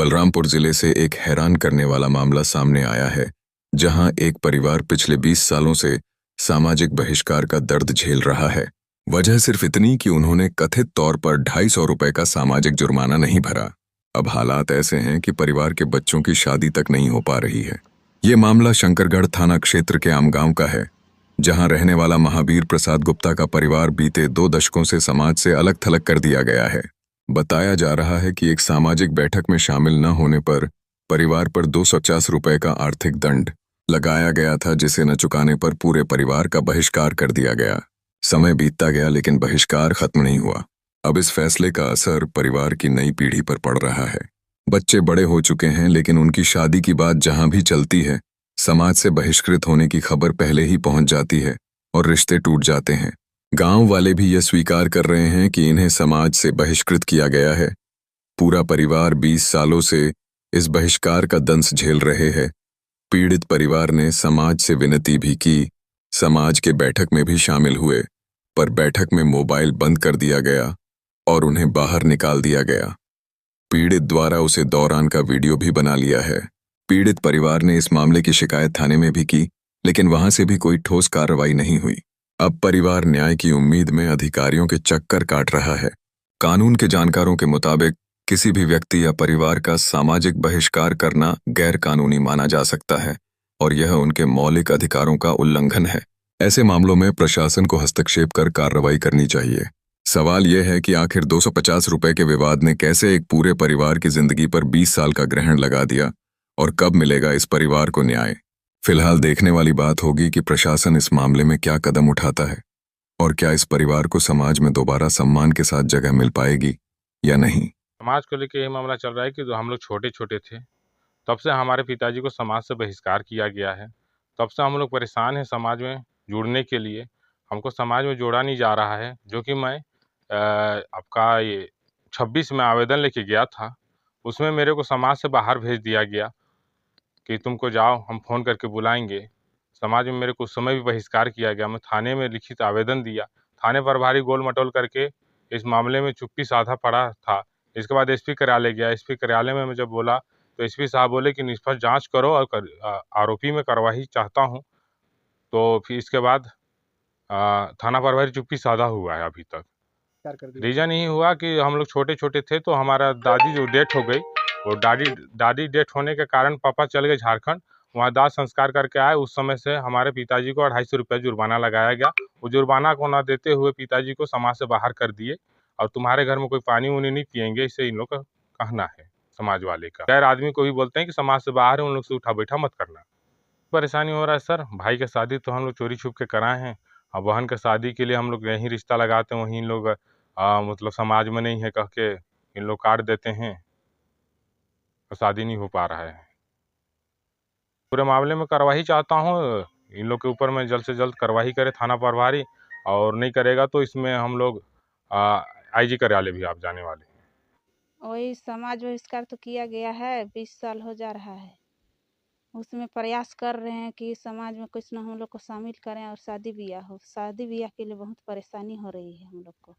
बलरामपुर जिले से एक हैरान करने वाला मामला सामने आया है, जहां एक परिवार पिछले 20 सालों से सामाजिक बहिष्कार का दर्द झेल रहा है। वजह सिर्फ इतनी कि उन्होंने कथित तौर पर 250 रुपए का सामाजिक जुर्माना नहीं भरा। अब हालात ऐसे हैं कि परिवार के बच्चों की शादी तक नहीं हो पा रही है। ये मामला शंकरगढ़ थाना क्षेत्र के आमगांव का है, जहां रहने वाला महावीर प्रसाद गुप्ता का परिवार बीते 2 दशकों से समाज से अलग थलग कर दिया गया है। बताया जा रहा है कि एक सामाजिक बैठक में शामिल न होने पर परिवार पर 250 रुपए का आर्थिक दंड लगाया गया था, जिसे न चुकाने पर पूरे परिवार का बहिष्कार कर दिया गया। समय बीतता गया लेकिन बहिष्कार खत्म नहीं हुआ। अब इस फैसले का असर परिवार की नई पीढ़ी पर पड़ रहा है। बच्चे बड़े हो चुके हैं, लेकिन उनकी शादी की बात जहां भी चलती है, समाज से बहिष्कृत होने की खबर पहले ही पहुंच जाती है और रिश्ते टूट जाते हैं। गांव वाले भी यह स्वीकार कर रहे हैं कि इन्हें समाज से बहिष्कृत किया गया है। पूरा परिवार 20 सालों से इस बहिष्कार का दंश झेल रहे हैं। पीड़ित परिवार ने समाज से विनती भी की, समाज के बैठक में भी शामिल हुए, पर बैठक में मोबाइल बंद कर दिया गया और उन्हें बाहर निकाल दिया गया। पीड़ित द्वारा उसे दौरान का वीडियो भी बना लिया है। पीड़ित परिवार ने इस मामले की शिकायत थाने में भी की, लेकिन वहां से भी कोई ठोस कार्रवाई नहीं हुई। अब परिवार न्याय की उम्मीद में अधिकारियों के चक्कर काट रहा है। कानून के जानकारों के मुताबिक किसी भी व्यक्ति या परिवार का सामाजिक बहिष्कार करना गैर कानूनी माना जा सकता है और यह उनके मौलिक अधिकारों का उल्लंघन है। ऐसे मामलों में प्रशासन को हस्तक्षेप कर कार्रवाई करनी चाहिए। सवाल यह है कि आखिर 250 रुपए के विवाद ने कैसे एक पूरे परिवार की जिंदगी पर 20 साल का ग्रहण लगा दिया और कब मिलेगा इस परिवार को न्याय। फिलहाल देखने वाली बात होगी कि प्रशासन इस मामले में क्या कदम उठाता है और क्या इस परिवार को समाज में दोबारा सम्मान के साथ जगह मिल पाएगी या नहीं। समाज को लेकर ये मामला चल रहा है कि जो हम लोग छोटे छोटे थे तब से हमारे पिताजी को समाज से बहिष्कार किया गया है। तब से हम लोग परेशान हैं समाज में जुड़ने के लिए। हमको समाज में जोड़ा नहीं जा रहा है, जो कि मैं आपका ये 26 में आवेदन लेके गया था। उसमें मेरे को समाज से बाहर भेज दिया गया कि तुमको जाओ, हम फ़ोन करके बुलाएंगे। समाज में मेरे को उस समय भी बहिष्कार किया गया। मैं थाने में लिखित आवेदन दिया। थाने प्रभारी गोल मटोल करके इस मामले में चुप्पी साधा पड़ा था। इसके बाद एसपी कार्यालय गया। एसपी कार्यालय में मैं जब बोला तो एसपी साहब बोले कि निष्पक्ष जांच करो और आरोपी में कार्रवाई चाहता हूं। तो फिर इसके बाद थाना प्रभारी चुप्पी साधा हुआ है अभी तक। रीजन यही हुआ कि हम लोग छोटे छोटे थे तो हमारा दादी जो डेथ हो गई, वो दादी डेथ होने के कारण पापा चले गए झारखंड। वहाँ दाह संस्कार करके आए। उस समय से हमारे पिताजी को 250 रुपये जुर्माना लगाया गया। वो जुर्माना को न देते हुए पिताजी को समाज से बाहर कर दिए और तुम्हारे घर में कोई पानी वानी नहीं पियेंगे, इससे इन लोग का कहना है समाज वाले का। गैर आदमी को भी बोलते हैं कि समाज से बाहर है, उन लोग से उठा बैठा मत करना। परेशानी हो रहा है सर। भाई की शादी तो हम लोग चोरी छुप के कराए हैं, और बहन के शादी के लिए हम लोग यहीं रिश्ता लगाते हैं, वहीं इन लोग मतलब समाज में नहीं है कह के इन लोग काट देते हैं और शादी नहीं हो पा रहा है। पूरे मामले में कार्रवाई चाहता हूँ। इन लोग के ऊपर में जल्द से जल्द कार्रवाई करे थाना प्रभारी, और नहीं करेगा तो इसमें हम लोग आईजी कार्यालय भी आप जाने वाले हैं। वही समाज बहिष्कार तो किया गया है, 20 साल हो जा रहा है। उसमें प्रयास कर रहे हैं कि समाज में कुछ ना हम लोग को शामिल करें और शादी ब्याह हो। शादी ब्याह के लिए बहुत परेशानी हो रही है हम लोग को।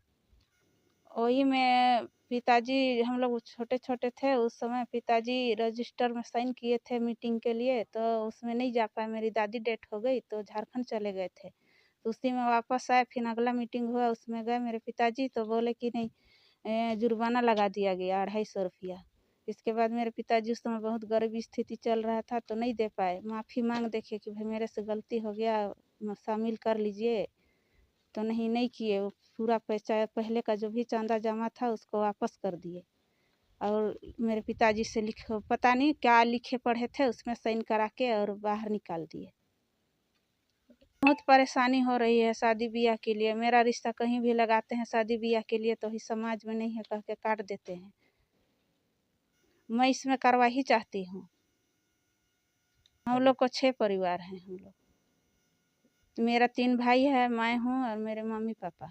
वही में पिताजी, हम लोग छोटे छोटे थे उस समय, पिताजी रजिस्टर में साइन किए थे मीटिंग के लिए, तो उसमें नहीं जा पाए। मेरी दादी डेथ हो गई तो झारखंड चले गए थे, तो उसी में वापस आए। फिर अगला मीटिंग हुआ, उसमें गए मेरे पिताजी, तो बोले कि नहीं, जुर्माना लगा दिया गया 250 रुपया। इसके बाद मेरे पिताजी उस समय बहुत गरीब स्थिति चल रहा था तो नहीं दे पाए। माफ़ी मांग देखे कि भाई मेरे से गलती हो गया, शामिल कर लीजिए, तो नहीं किए। वो पूरा पैसा पहले का जो भी चंदा जमा था उसको वापस कर दिए, और मेरे पिताजी से पता नहीं क्या लिखे पढ़े थे, उसमें साइन करा के और बाहर निकाल दिए। बहुत परेशानी हो रही है शादी ब्याह के लिए। मेरा रिश्ता कहीं भी लगाते हैं शादी ब्याह के लिए तो ही समाज में नहीं है कह के काट देते हैं। मैं इसमें कार्रवाई चाहती हूँ। हम लोग को 6 परिवार हैं। हम लोग, मेरा 3 भाई है, मैं हूँ और मेरे मम्मी पापा।